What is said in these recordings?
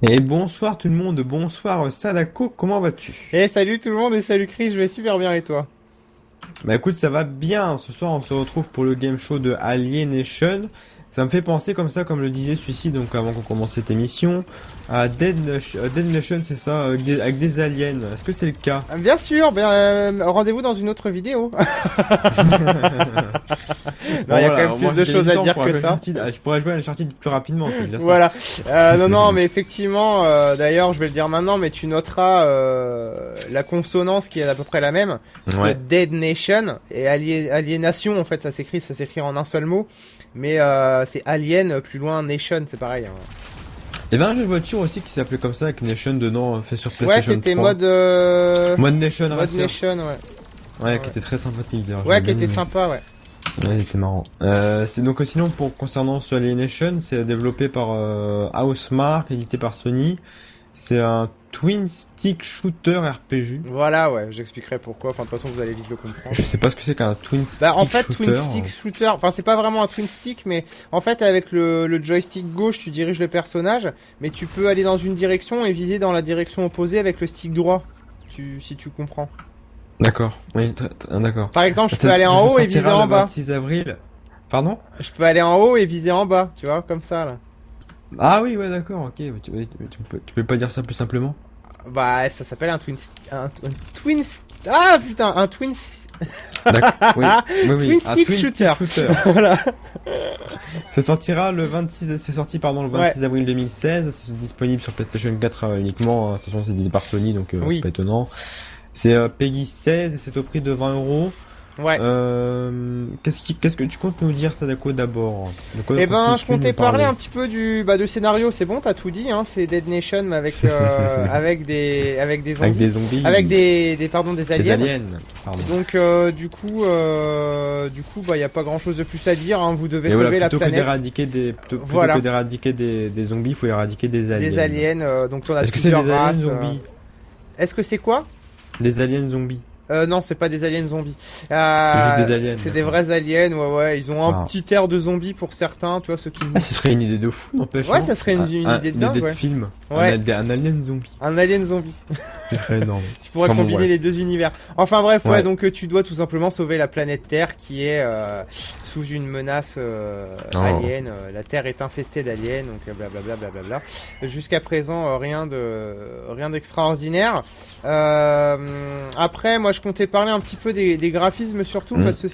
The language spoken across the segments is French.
Et bonsoir tout le monde, bonsoir Sadako, comment vas-tu? Et salut tout le monde et salut Chris, je vais super bien et toi? Bah écoute, ça va bien, ce soir on se retrouve pour le game show de Alienation. Ça me fait penser comme ça, comme le disait celui-ci, donc avant qu'on commence cette émission, à Dead Nation, c'est ça, avec des aliens. Est-ce que c'est le cas? Bien sûr, rendez-vous dans une autre vidéo. Non, Bon il y a quand voilà, même au plus moins de j'ai gagné choses du à temps dire pour que ça. Je pourrais jouer à Uncharted plus rapidement, c'est déjà ça. Voilà. Non, mais effectivement, d'ailleurs, je vais le dire maintenant, mais tu noteras la consonance qui est à peu près la même. Parce que Ouais. Dead Nation et Aliénation, en fait, ça s'écrit en un seul mot. Mais c'est Alien, plus loin, Nation, c'est pareil, hein. Il y avait un jeu de voiture aussi qui s'appelait comme ça, avec Nation dedans, fait sur Ouais, PlayStation c'était 3. Mode Nation mode Racer. Nation, ouais. Ouais, qui Ouais, était très sympathique d'ailleurs. ouais, J'avais qui bien était aimé. sympa, ouais. Ouais, c'était marrant. C'est donc sinon pour concernant ce Alienation, c'est développé par Housemarque, édité par Sony. C'est un twin stick shooter RPG. Voilà, ouais, j'expliquerai pourquoi. Enfin, de toute façon, vous allez vite le comprendre. Je sais pas ce que c'est qu'un twin Bah, en stick fait, twin shooter. stick shooter, enfin, c'est pas vraiment un twin stick, mais en fait, avec le joystick gauche, tu diriges le personnage, mais tu peux aller dans une direction et viser dans la direction opposée avec le stick droit. Si tu comprends. D'accord. Oui, d'accord. Par exemple, je peux Ça, aller ça en haut et viser sortira en le bas. 26 avril. Pardon? Je peux aller en haut et viser en bas, tu vois, comme ça, là. Ah oui, ouais, d'accord. Ok. Tu peux pas dire ça plus simplement? Bah, ça s'appelle un twin, ah, putain, un D'accord. Oui, oui, oui. twin Un stick twin shooter. stick shooter. Voilà. Ça sortira le 26, c'est sorti pardon le Ouais. 26 avril 2016, c'est disponible sur PlayStation 4 uniquement, de toute façon c'est édité par Sony donc c'est Oui. pas étonnant. C'est Peggy 16 et c'est au prix de 20 €. Ouais. Qu'est-ce que tu comptes nous dire Sadako d'abord? De quoi Eh ben, je comptes-tu nous comptais parler parler? un petit peu du scénario. C'est bon, t'as tout dit, hein. C'est Dead Nation mais avec avec des Avec des zombies, zombies, avec des des aliens. aliens, pardon. Donc du coup, bah y a pas grand chose de plus à dire, hein. Vous devez Et sauver voilà, la plutôt que planète. d'éradiquer plutôt Voilà, que d'éradiquer des zombies, il faut éradiquer des aliens. des aliens. Donc on a Est-ce que c'est plusieurs des aliens races. zombies? Est-ce que c'est quoi? Des aliens zombies. Non, c'est pas des aliens zombies. C'est juste des aliens. C'est des vrais aliens. Ouais, ouais. Ils ont un Ah. petit air de zombie pour certains, tu vois, ceux qui. Ah, ce serait une idée de fou, n'empêche. Ouais, Non ça serait une idée de une dingue, idée de ouais. film. Ouais. Un alien zombie. Un alien zombie. Ce serait énorme. Tu pourrais Enfin, bon, combiner bref. les deux univers. Enfin bref, ouais, Ouais. donc tu dois tout simplement sauver la planète Terre qui est sous une menace Oh. alien. La Terre est infestée d'aliens, donc blablabla, blablabla. Jusqu'à présent, rien d'extraordinaire. Après, moi, je comptais parler un petit peu des graphismes surtout Mm. parce que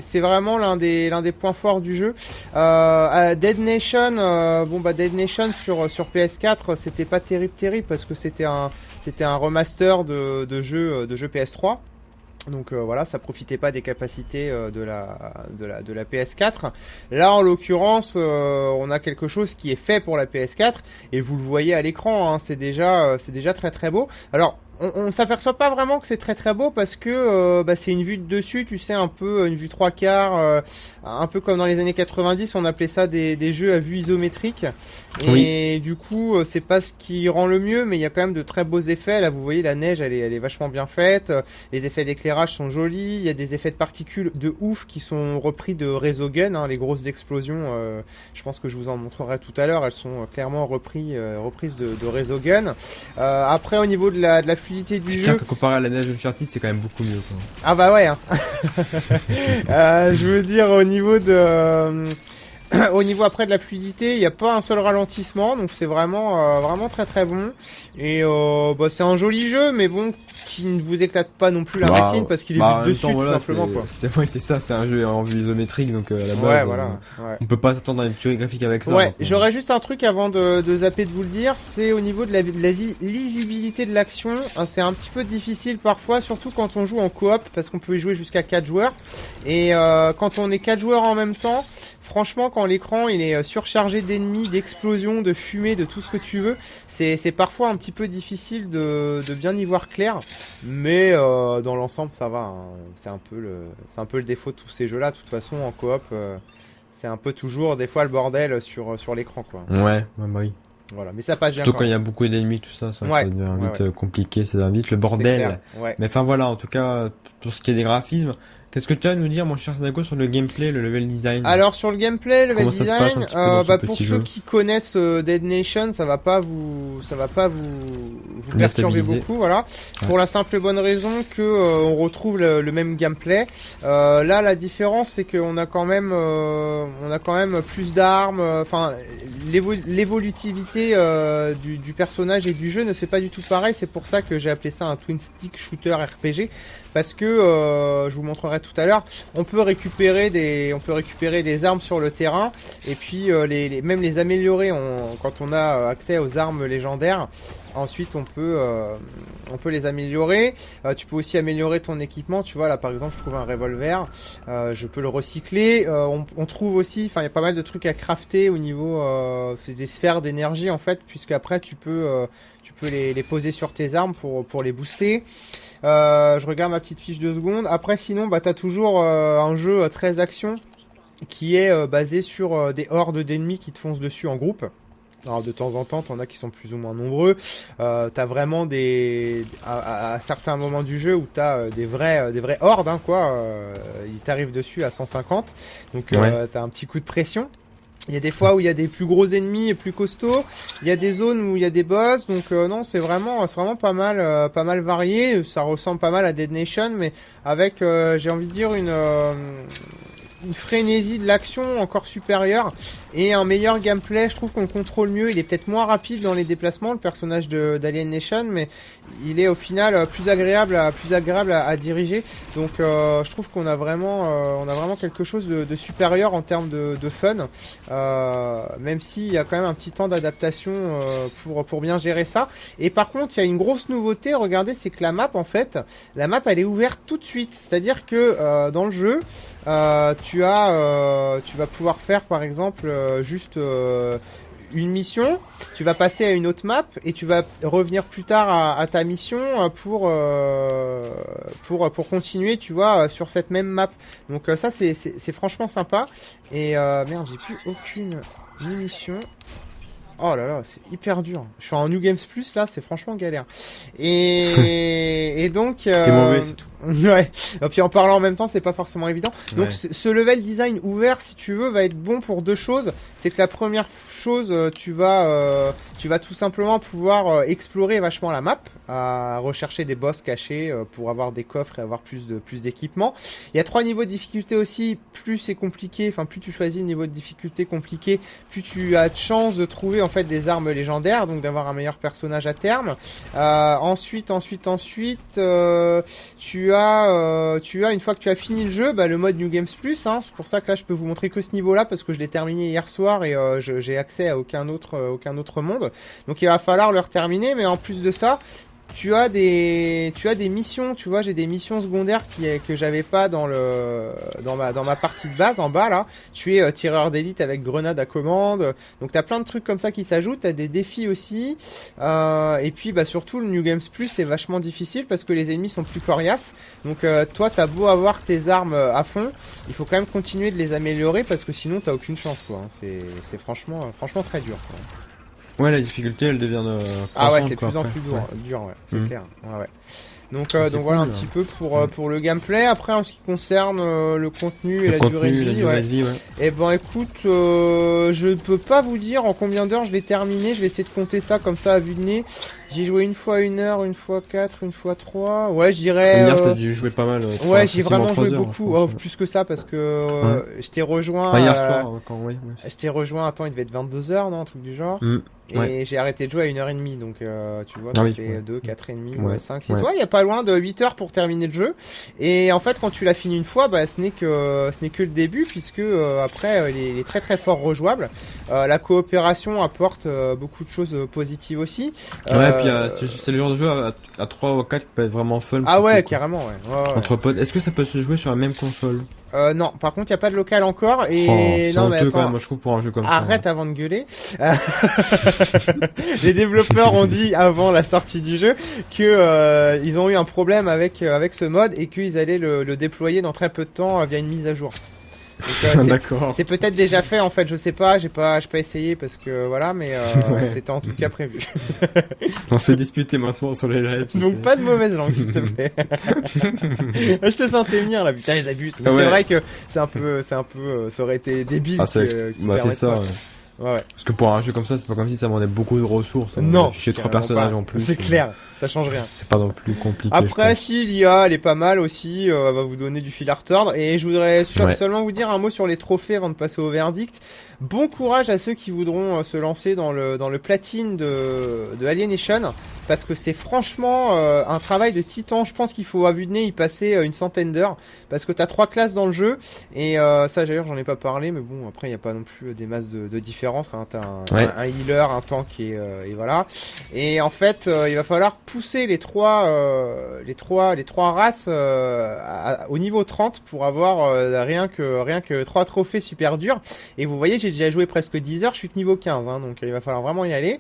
c'est vraiment l'un des points forts du jeu. Dead Nation, Dead Nation sur PS4, c'était pas terrible parce que c'était un remaster de jeu PS3. Donc voilà, ça profitait pas des capacités de la PS4. Là, en l'occurrence, on a quelque chose qui est fait pour la PS4 et vous le voyez à l'écran, hein, c'est déjà très très beau. Alors, on s'aperçoit pas vraiment que c'est très très beau parce que c'est une vue de dessus, tu sais, un peu une vue trois quarts, un peu comme dans les années 90, on appelait ça des jeux à vue isométrique. Et du coup, c'est pas ce qui rend le mieux, mais il y a quand même de très beaux effets. Là, vous voyez, la neige, elle est vachement bien faite. Les effets d'éclairage sont jolis. Il y a des effets de particules de ouf qui sont repris de Resogun, hein, les grosses explosions. Je pense que je vous en montrerai tout à l'heure. Elles sont clairement reprises de Resogun. Après, au niveau de la fluidité du C'est jeu, clair que comparé à la neige Uncharted, c'est quand même beaucoup mieux, quoi. ah bah ouais. Hein. Je veux dire au niveau de au niveau après de la fluidité, il n'y a pas un seul ralentissement, donc c'est vraiment très très bon. Et c'est un joli jeu, mais bon, qui ne vous éclate pas non plus la rétine parce qu'il est en vu même dessus temps, tout voilà, simplement quoi. c'est ça, c'est un jeu en vue isométrique, donc à la Ouais, base, voilà. Ouais. on peut pas s'attendre à une tuerie graphique avec ça. Ouais, donc, j'aurais juste un truc avant de zapper de vous le dire, c'est au niveau de la lisibilité de l'action, hein, c'est un petit peu difficile parfois, surtout quand on joue en coop, parce qu'on peut y jouer jusqu'à 4 joueurs, et quand on est 4 joueurs en même temps, franchement quand l'écran il est surchargé d'ennemis, d'explosions, de fumée, de tout ce que tu veux, c'est parfois un petit peu difficile de bien y voir clair, mais dans l'ensemble ça va, hein. C'est un peu le défaut de tous ces jeux là, de toute façon en coop. C'est un peu toujours des fois le bordel sur l'écran quoi. bah oui. Voilà, mais ça passe bien Surtout quand quand il y même. a beaucoup d'ennemis, tout ça, ça Ouais, devient ouais, vite ouais. compliqué, ça devient vite le C'est bordel. clair. Ouais. Mais enfin voilà, en tout cas, pour ce qui est des graphismes, Qu'est-ce que tu as à nous dire, mon cher Sadako, sur le gameplay, le level design? Alors sur le gameplay, le level Comment ça se passe un design, petit peu dans ce pour petit ceux jeu qui connaissent Dead Nation, ça va pas vous perturber Déstabiliser. beaucoup, voilà. Ouais. Pour la simple et bonne raison que on retrouve le même gameplay. Là, la différence, c'est qu'on a quand même plus d'armes. Enfin, l'évolutivité du personnage et du jeu ne c'est pas du tout pareil. C'est pour ça que j'ai appelé ça un twin stick shooter RPG. Parce que je vous montrerai tout à l'heure, on peut récupérer des armes sur le terrain et puis même les améliorer quand on a accès aux armes légendaires. Ensuite, on peut les améliorer. Tu peux aussi améliorer ton équipement. Tu vois là, par exemple, je trouve un revolver. Je peux le recycler. On trouve aussi, enfin, il y a pas mal de trucs à crafter au niveau des sphères d'énergie en fait, puisque après tu peux les poser sur tes armes pour les booster. Je regarde ma petite fiche de secondes. Après, sinon, bah, t'as toujours un jeu très action qui est basé sur des hordes d'ennemis qui te foncent dessus en groupe. Alors, de temps en temps, t'en as qui sont plus ou moins nombreux. T'as vraiment à certains moments du jeu où t'as des vrais hordes, hein, quoi. Ils t'arrivent dessus à 150. Donc, t'as un petit coup de pression. Il y a des fois où il y a des plus gros ennemis plus costauds. Il y a des zones où il y a des boss. Donc non, c'est vraiment pas mal varié. Ça ressemble pas mal à Dead Nation, mais avec, j'ai envie de dire une frénésie de l'action encore supérieure et un meilleur gameplay. Je trouve qu'on le contrôle mieux. Il est peut-être moins rapide dans les déplacements, le personnage d'Alien Nation, mais il est au final plus agréable à diriger. Donc je trouve qu'on a vraiment quelque chose de supérieur en termes de fun, même s'il y a quand même un petit temps d'adaptation pour bien gérer ça. Et par contre, il y a une grosse nouveauté, regardez, c'est que la map elle est ouverte tout de suite. C'est-à-dire que dans le jeu, tu vas pouvoir faire par exemple juste une mission, tu vas passer à une autre map et tu vas revenir plus tard à ta mission pour continuer, tu vois, sur cette même map. Donc ça c'est franchement sympa. Et merde, j'ai plus aucune munition. Oh là là, c'est hyper dur. Je suis en New Games Plus là, c'est franchement galère. Et donc T'es mauvais, c'est tout. Ouais. Et puis en parlant en même temps, c'est pas forcément évident. Donc Ouais. ce level design ouvert, si tu veux, va être bon pour deux choses. C'est que la première chose, tu vas tout simplement pouvoir explorer vachement la map, à rechercher des boss cachés pour avoir des coffres et avoir plus d'équipements. Il y a 3 niveaux de difficulté aussi. Plus c'est compliqué, enfin plus tu choisis le niveau de difficulté compliqué, plus tu as de chance de trouver en fait des armes légendaires, donc d'avoir un meilleur personnage à terme. Ensuite, tu as une fois que tu as fini le jeu, bah, le mode New Games Plus, hein. C'est pour ça que là je peux vous montrer que ce niveau-là parce que je l'ai terminé hier soir et j'ai accès à aucun autre monde. Donc il va falloir le terminer, mais en plus de ça, tu as des missions, tu vois, j'ai des missions secondaires que j'avais pas dans ma partie de base en bas là. Tu es tireur d'élite avec grenade à commande. Donc t'as plein de trucs comme ça qui s'ajoutent, t'as des défis aussi. Et puis bah surtout le New Games Plus c'est vachement difficile parce que les ennemis sont plus coriaces. Donc toi t'as beau avoir tes armes à fond, il faut quand même continuer de les améliorer parce que sinon t'as aucune chance quoi. C'est franchement très dur quoi. Ouais, la difficulté, elle devient Ah ouais, croissante, c'est quoi, plus en après. plus dur, ouais, c'est Mhm. clair. Ouais. Donc C'est voilà un cool, petit peu pour le gameplay. Après en ce qui concerne le contenu et Le la contenu, durée de la vie, durée ouais. de vie, ouais. Eh ben écoute, je peux pas vous dire en combien d'heures je l'ai terminé. Je vais essayer de compter ça comme ça à vue de nez. J'ai joué une fois 1 heure, une fois 4, une fois 3. Ouais, je dirais. Hier, t'as dû jouer pas mal. Ouais, j'ai facilement vraiment 3 joué heures, beaucoup, je pense. plus que ça parce que Ouais. je t'ai rejoint. Enfin, hier soir, quand, ouais. Je t'ai rejoint. Attends, il devait être 22 h, non, un truc du genre. Et Ouais. j'ai arrêté de jouer à 1h30, donc tu vois, Ah ça oui, fait ouais. 2, 4h30, Ouais. 5, 6. Ouais. Ouais, il y a pas loin de 8 heures pour terminer le jeu. Et en fait, quand tu l'as fini une fois, bah, ce n'est que le début, puisque après, il est très très fort rejouable. La coopération apporte beaucoup de choses positives aussi. Ouais, puis c'est le genre de jeu à 3 ou 4 qui peut être vraiment fun. Ah pour ouais, tout, quoi. carrément, ouais. Ouais. Entre potes. Est-ce que ça peut se jouer sur la même console? Non, par contre, il n'y a pas de local encore. Et C'est non, mais honteux quand attends. même, moi je trouve, pour un jeu comme Arrête ça. avant de gueuler. Les développeurs ont dit avant la sortie du jeu que ils ont eu un problème avec ce mode et qu'ils allaient le déployer dans très peu de temps via une mise à jour. Donc, D'accord. c'est peut-être déjà fait en fait, je sais pas, j'ai pas essayé parce que voilà, mais Ouais. c'était en tout cas prévu. On se fait disputer maintenant sur les lives. tu Donc sais. pas de mauvaise langue s'il te plaît. Je te sentais venir là, putain ils abusent. Mais Ah ouais. c'est vrai que c'est un peu, ça aurait été débile. Ah, c'est qu'ils bah, c'est permettent ça. pas. Ouais. Ouais. Parce que pour un jeu comme ça, c'est pas comme si ça demandait beaucoup de ressources. On Non. affichait 3 carrément personnages pas. en plus. C'est clair, ça change rien. C'est pas non plus compliqué. Après, je si l'IA, elle est pas mal aussi, elle va vous donner du fil à retordre. Et je voudrais Ouais. seulement vous dire un mot sur les trophées avant de passer au verdict. Bon courage à ceux qui voudront se lancer dans le platine de Alienation, parce que c'est franchement un travail de titan. Je pense qu'il faut à vue de nez y passer une centaine d'heures, parce que t'as 3 classes dans le jeu. Et ça, d'ailleurs, j'en ai pas parlé, mais bon, après, il n'y a pas non plus des masses de différence. Hein. T'as Ouais. un healer, un tank et voilà. Et en fait, il va falloir pousser les trois races au niveau 30 pour avoir rien que 3 trophées super durs. Et vous voyez, j'ai déjà joué presque 10 heures, je suis que niveau 15, hein, donc il va falloir vraiment y aller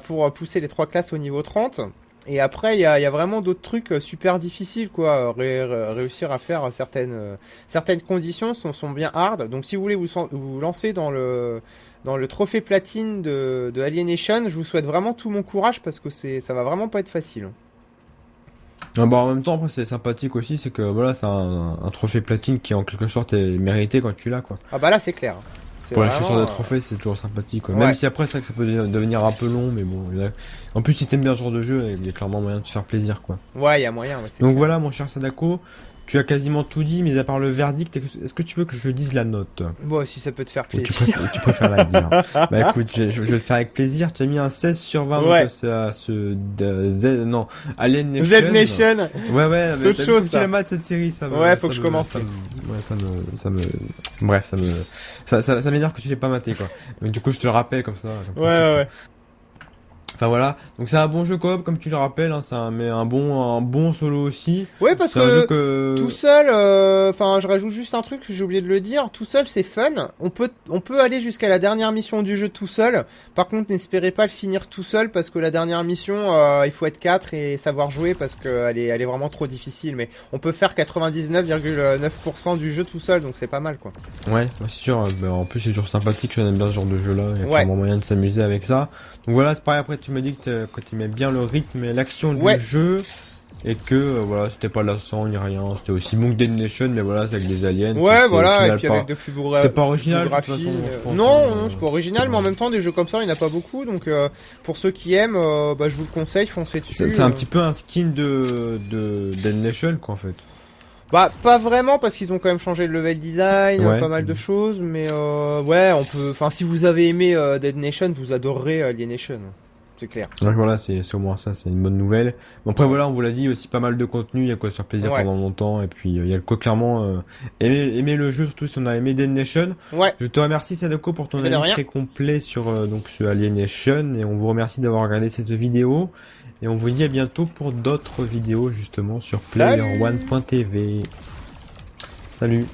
pour pousser les 3 classes au niveau 30. Et après, il y a vraiment d'autres trucs super difficiles, quoi. Réussir à faire certaines conditions sont bien hard. Donc si vous voulez vous lancer dans le trophée platine de Alienation, je vous souhaite vraiment tout mon courage parce que ça va vraiment pas être facile. Ah bah, en même temps, après, c'est sympathique aussi, c'est que voilà, c'est un trophée platine qui en quelque sorte est mérité quand tu l'as, quoi. Ah bah là, c'est clair. C'est Pour lâcher sur vraiment, des trophées, c'est toujours sympathique, quoi. ouais. Même si après, c'est vrai que ça peut devenir un peu long, mais bon. En plus, si t'aimes bien ce genre de jeu, il y a clairement moyen de se faire plaisir, quoi. Ouais, il y a moyen. Ouais, c'est Donc clair. voilà, mon cher Sadako, tu as quasiment tout dit, mais à part le verdict, est-ce que tu veux que je dise la note? Bon, si ça peut te faire Ou plaisir. tu préfères la dire? Bah écoute, je vais le faire avec plaisir. Tu as mis un 16 sur 20 Ouais. donc à non, Alien Nation. Z Nation. Ouais, ouais, C'est mais autre t'as chose, vu que tu ça. la mates cette série, ça me, Ouais, ça faut que je me- commence. ouais, bref, ça m'énerve que tu l'aies pas maté, quoi. Donc du coup, je te le rappelle comme ça. j'en Ouais, profite. ouais. Enfin voilà. Donc c'est un bon jeu coop, comme tu le rappelles, hein, mais un bon solo aussi. Ouais, parce C'est un jeu que que, tout seul, enfin, je rajoute juste un truc, j'ai oublié de le dire. Tout seul, c'est fun. On peut aller jusqu'à la dernière mission du jeu tout seul. Par contre, n'espérez pas le finir tout seul parce que la dernière mission, il faut être 4 et savoir jouer parce qu'elle elle est vraiment trop difficile. Mais on peut faire 99,9% du jeu tout seul, donc c'est pas mal, quoi. ouais, c'est sûr. Bah, en plus, c'est toujours sympathique. Je aime bien ce genre de jeu-là. Il y a Ouais. clairement moyen de s'amuser avec ça. Donc voilà, c'est pareil. Après, tu m'as dit que tu aimais bien le rythme et l'action du Ouais. jeu. Et que, voilà, c'était pas lassant ni rien. C'était aussi bon que Dead Nation, mais voilà, c'est avec des aliens. Ouais, c'est au voilà, et final puis pas- avec de plus beaux c'est pas original, de toute graphismes. façon, je pense, Non, non, c'est pas original, mais en même temps, des jeux comme ça, il n'y en a pas beaucoup. Donc, pour ceux qui aiment, bah, je vous le conseille, foncez dessus. C'est un petit peu un skin de Dead Nation, quoi, en fait. Bah, pas vraiment, parce qu'ils ont quand même changé le level design, Ouais. pas mal de choses, mais ouais, on peut. Enfin, si vous avez aimé Dead Nation, vous adorerez Alienation. C'est clair. Donc voilà, c'est au moins ça, c'est une bonne nouvelle. Bon, après voilà, on vous l'a dit, aussi pas mal de contenu, il y a quoi se faire plaisir Ouais. pendant longtemps, et puis il y a le quoi clairement aimer le jeu, surtout si on a aimé Dead Nation. Ouais. Je te remercie Sadako pour ton Mais de avis rien. très complet sur donc ce Alienation, et on vous remercie d'avoir regardé cette vidéo, et on vous dit à bientôt pour d'autres vidéos justement sur Salut. playerone.tv. Salut.